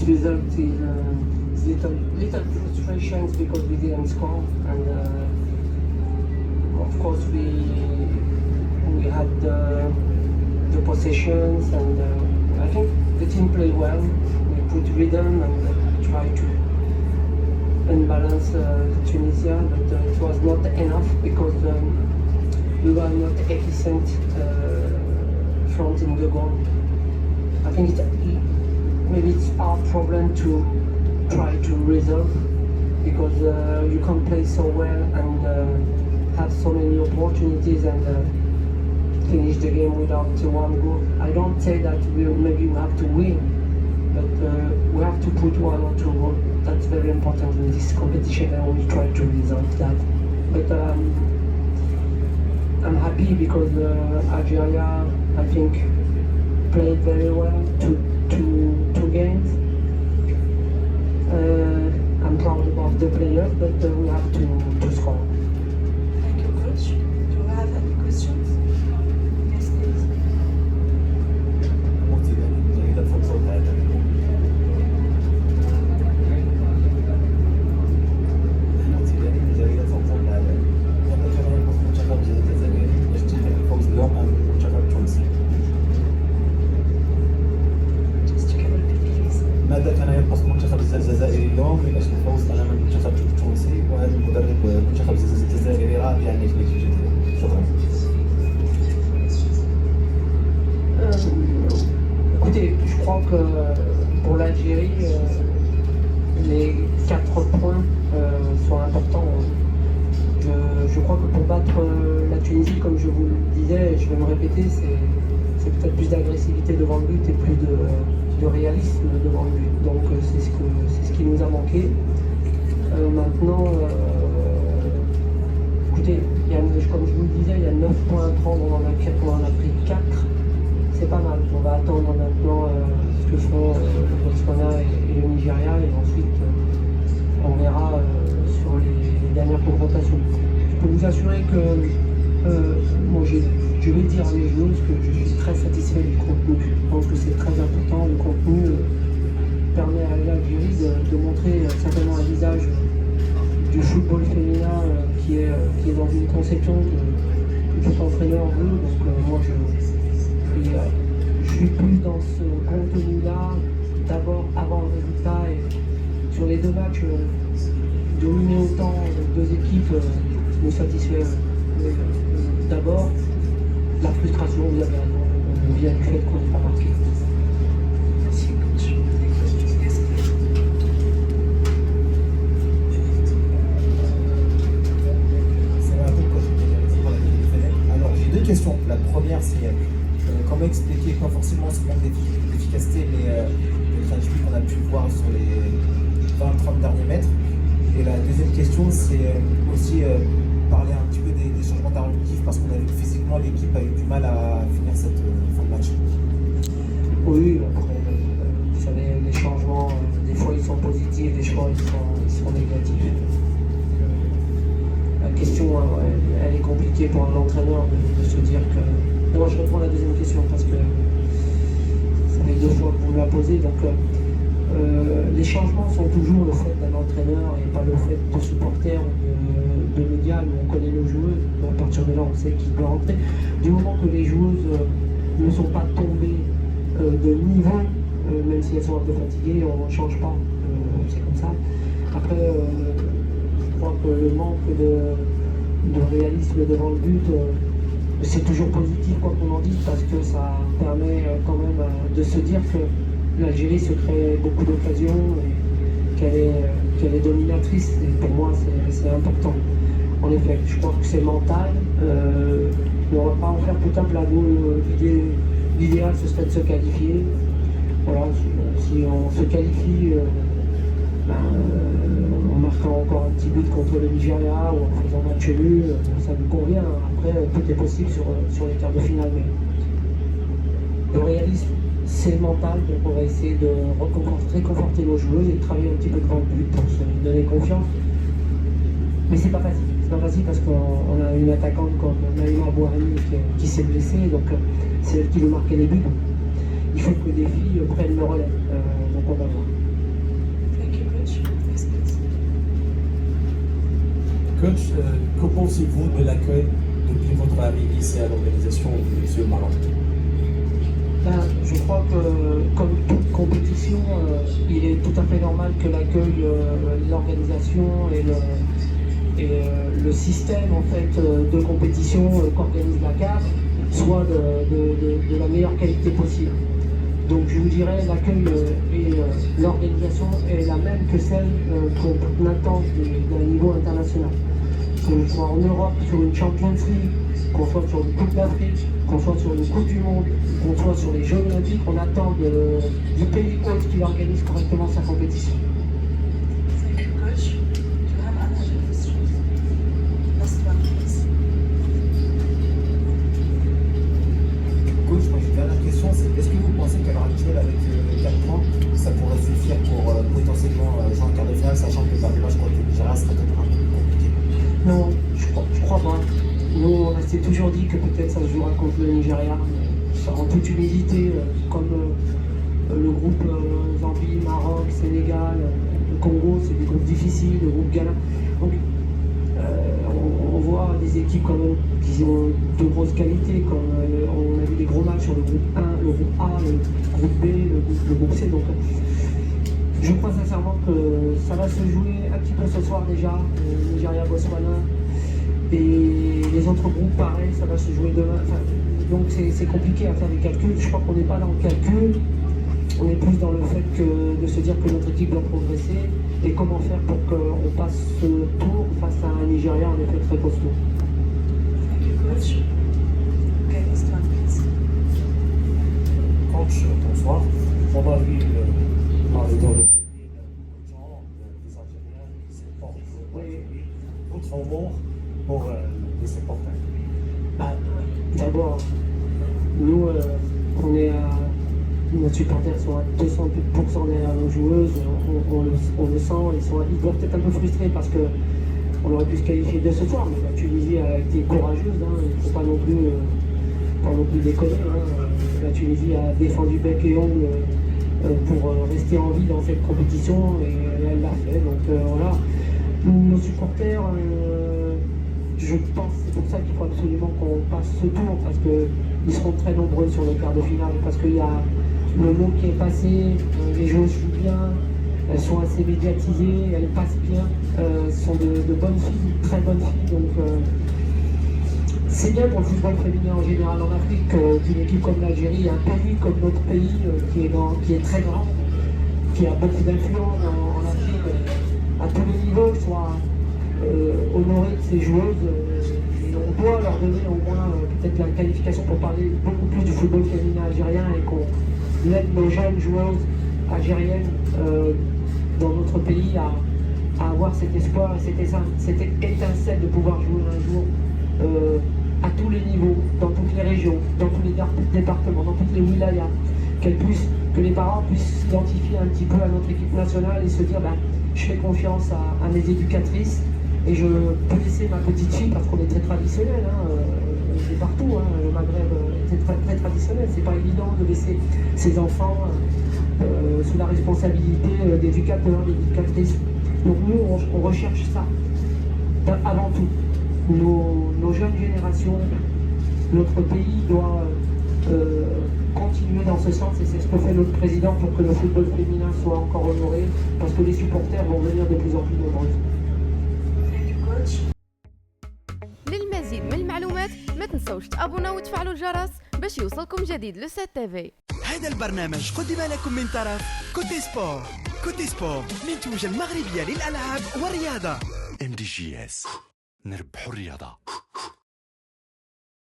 result is little frustrations because we didn't score, and of course we had the possessions, and I think the team played well. We put rhythm and tried to unbalance Tunisia, but it was not enough because we were not efficient front in the goal. I think maybe it's our problem to try to resolve, because you can play so well and have so many opportunities and finish the game without one goal. I don't say that maybe we have to win, but we have to put one or two goals. That's very important in this competition, and we try to resolve that. But I'm happy because Algeria, I think, played very well two games. I'm proud about the players, but we have to score. Thank you, coach. Do you have any questions? Yes, please. ماذا كان ينقص المنتخب الجزائري اليوم من اجل الفوز امام المنتخب التونسي؟ وهذا المدرب المنتخب الجزائري راضي عن النتيجه ديالو. شكرا. Écoutez, je crois que pour l'Algérie, les 4 points sont importants. Je crois que pour battre la Tunisie, comme je vous le disais, je vais me répéter, c'est peut-être plus d'agressivité devant le but et plus de réalisme devant le but. Donc c'est ce qui nous a manqué. Maintenant, écoutez, comme je vous le disais, il y a 9 points à prendre, on en a pris 4. C'est pas mal. On va attendre maintenant ce que feront le Botswana et le Nigeria, et ensuite on verra sur les dernières confrontations. Je peux vous assurer que moi je vais dire à mes joueuses que je suis très satisfait du contenu. Je pense que c'est très important. Le contenu permet à l'Algérie de montrer certainement un visage du football féminin qui est dans une conception que tout entraîneur veut. Donc moi je suis plus dans ce contenu-là, d'abord avant le résultat, et sur les deux matchs, dominer autant deux équipes me satisfait. D'abord, la frustration, vous avez raison, vient du fait qu'on n'est pas marqué. Merci, coach. Yes, please. Alors j'ai deux questions. La première, c'est comment expliquer, pas forcément ce manque d'efficacité, mais le traduit qu'on a pu voir sur les 20-30 derniers mètres. Et la deuxième question, c'est aussi parler un petit peu des changements d'arbitre, parce qu'on a vu que physiquement l'équipe a eu du mal à finir cette fin de match. Oui, après, vous savez, les changements, des fois ils sont positifs, des fois ils sont négatifs. La question, elle est compliquée pour un entraîneur de se dire que... Moi je réponds à la deuxième question parce que ça fait 2 fois que vous me la posez. Donc les changements sont toujours le fait d'un entraîneur et pas le fait de supporters ou de médias. Où on connaît nos joueuses, à partir de là on sait qui doit rentrer. Du moment que les joueuses ne sont pas tombées de niveau, même si elles sont un peu fatiguées, on ne change pas. C'est comme ça. Après, je crois que le manque de réalisme devant le but, c'est toujours positif quoi qu'on en dise, parce que ça permet quand même de se dire que l'Algérie se crée beaucoup d'occasions et qu'elle est dominatrice, et pour moi c'est important. En effet, je crois que c'est mental, mais on ne va pas en faire tout un plateau. L'idéal ce serait de se qualifier. Voilà, si on se qualifie en marquant encore un petit but contre le Nigeria ou en faisant match nul, ça nous convient. Après, tout est possible sur les quarts de finale. Mais le réalisme, c'est mental, donc on va essayer de réconforter nos joueuses et de travailler un petit peu devant le but pour se donner confiance. Mais c'est pas facile. C'est pas facile parce qu'on a une attaquante comme Naïma Bouhani qui s'est blessée, donc c'est elle qui nous marquait les buts. Il faut que des filles prennent le relais, donc on va voir. Coach, qu'en pensez-vous de l'accueil depuis votre arrivée ici à l'organisation de ce Maroc? Ben, je crois que, comme toute compétition, il est tout à fait normal que l'accueil, l'organisation et le système en fait, de compétition qu'organise la CAF soit de la meilleure qualité possible. Donc je vous dirais, l'accueil et l'organisation est la même que celle qu'on attend d'un niveau international. Qu'on soit en Europe, sur une Champions League, qu'on soit sur une Coupe d'Afrique, qu'on soit sur une Coupe du Monde, qu'on soit sur les Jeux Olympiques, on attend du pays hôte qu'il organise correctement sa compétition. Thank you, coach. Do you have another question? Last one, please. Coach, moi j'ai une dernière question, c'est est-ce que vous pensez qu'à l'heure actuelle, avec 4 points, ça pourrait suffire pour potentiellement jouer en quart de finale, sachant que le match contre le Nigeria sera peut-être un peu plus compliqué? Non, je crois pas. Nous, on s'est toujours dit que peut-être ça se jouera contre le Nigeria, mais en toute humilité, comme le groupe Zambie, Maroc, Sénégal, le Congo, c'est des groupes difficiles, le groupe Ghana. Donc, on voit des équipes quand même qui ont de grosses qualités, comme on a vu des gros matchs sur le groupe 1, le groupe A, le groupe B, le groupe C. Donc, je crois sincèrement que ça va se jouer un petit peu ce soir déjà, Nigeria, Botswana, et les autres groupes pareil, ça va se jouer demain. Enfin, donc c'est compliqué à faire des calculs. Je crois qu'on n'est pas dans le calcul, on est plus dans le fait de se dire que notre équipe doit progresser et comment faire pour qu'on passe ce tour face à un Nigeria en effet très costaud. Thank you, coach. Okay, last one, please. Coach, bonsoir. On a vu dans le féminin, des Algériens qui se portent votre mot pour les supporters. D'abord, nous, on est nos supporters sont à 200% derrière nos joueuses, on le sent, ils doivent être un peu frustrés parce qu'on aurait pu se qualifier dès ce soir, mais la Tunisie a été courageuse, hein, il ne faut pas non plus déconner. Hein. La Tunisie a défendu bec et ongle pour rester en vie dans cette compétition et elle l'a fait. Donc voilà, nos supporters, je pense c'est pour ça qu'il faut absolument qu'on passe ce tour parce qu'ils seront très nombreux sur le quart de finale parce qu'il y a le mot qui est passé, les joueuses jouent bien, elles sont assez médiatisées, elles passent bien, sont de bonnes filles, très bonnes filles. Donc c'est bien pour le football féminin en général en Afrique qu'une équipe comme l'Algérie, un pays comme notre pays qui est très grand, qui a beaucoup d'influence en Afrique, à tous les niveaux, soit honoré de ces joueuses. Et on doit leur donner au moins peut-être la qualification pour parler beaucoup plus du football féminin algérien et qu'on aide nos jeunes joueuses algériennes dans notre pays à avoir cet espoir et cette étincelle de pouvoir jouer un jour à tous les niveaux, dans toutes les régions, dans tous les départements, dans toutes les wilayas, que les parents puissent s'identifier un petit peu à notre équipe nationale et se dire je fais confiance à mes éducatrices et je peux laisser ma petite fille parce qu'on est très traditionnel, c'est partout, le Maghreb est très, très traditionnel, c'est pas évident de laisser ses enfants sous la responsabilité d'éducateurs, d'éducatrices. Donc nous on recherche ça avant tout. Nos jeunes générations, notre pays doit continuer dans ce sens et c'est ce que fait notre président pour que le football féminin soit encore honoré parce que les supporters vont venir de plus en plus nombreux. Thank you, coach. للمزيد من المعلومات ما تنسوش تابونا وتفعلوا الجرس باش يوصلكم جديد لو سات تيفي. هذا البرنامج قدم لكم من طرف كوتي سبور. كوتي سبور منتوجة المغربية للألعاب والرياضة. MDGS نربحوا الرياضة.